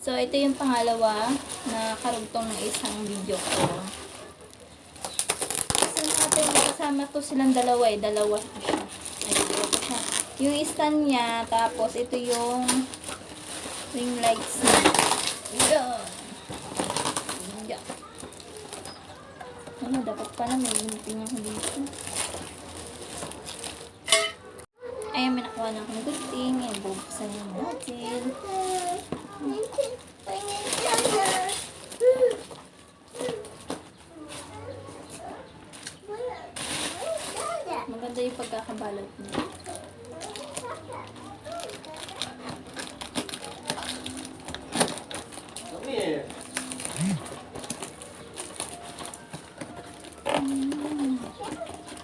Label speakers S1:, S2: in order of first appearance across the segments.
S1: So, ito yung pangalawa na karugtong ng isang video ko. So, natin kasama to silang dalawa eh. Dalawa ko siya. Ay, dalawa ko siya. Yung stand niya, tapos ito yung ring lights niya. Yan. Yan. Ano, dapat pala may gunting ako dito. Ayan, may nakuha na akong gunting. Ayan, bubuksan yung natin. Maganda yung pagkakabalot niya.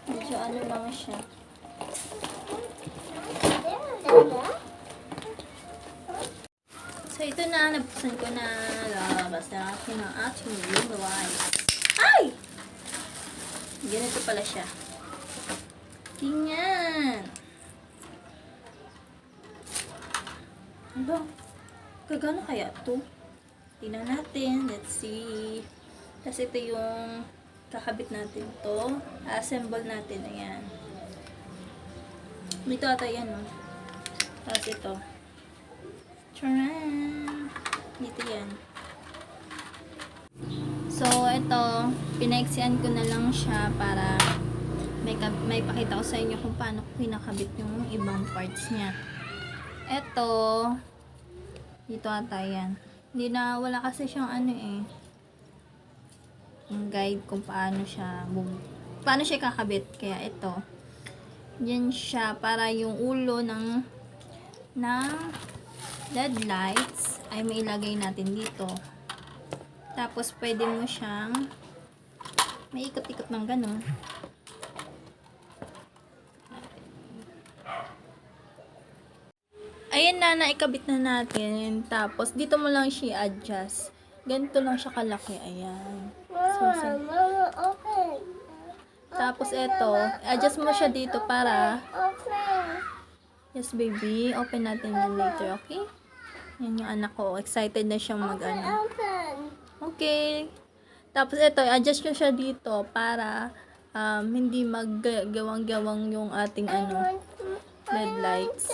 S1: Medyo ano lang siya. So, ito na. Nabuksan ko na. Lalabas na ako ng ating device. Ay! Ganito pala siya. Tingnan! Ano? Gagana kaya to? Tingnan natin. Let's see. Tapos ito yung kakabit natin to. Assemble natin. Ayan. Dito ata yan, no? Tapos ito. Charan! Dito yan. So, ito. Pinaiksian ko na lang siya para may pakita ko sa inyo kung paano ko kinakabit yung ibang parts niya. Ito. Dito ata yan. Hindi na, wala kasi siyang ano eh. Yung guide kung paano siya kakabit. Kaya ito. Yan siya para yung ulo ng LED lights ay mailagay natin dito. Tapos pwede mo siyang may ikot-ikot ng ganun. Ayan na, naikabit na natin. Tapos dito mo lang siya adjust. Ganito lang siya kalaki. Ayan. So, tapos ito, adjust mo siya dito para yes baby, open natin yan later, okay? Yan yung anak ko, excited na siyang mag-ano. Okay. Tapos ito, adjust ko siya dito para hindi maggawang-gawang yung ating LED lights.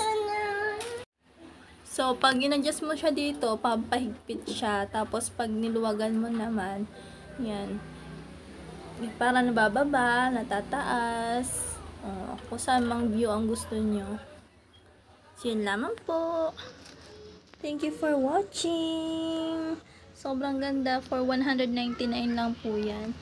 S1: So, pag in-adjust mo siya dito, papahigpit siya. Tapos, pag niluwagan mo naman, yan. Para nabababa, natataas. Kung saan mang view ang gusto nyo. So, yun lamang po. Thank you for watching. Sobrang ganda. For 199 lang po yan.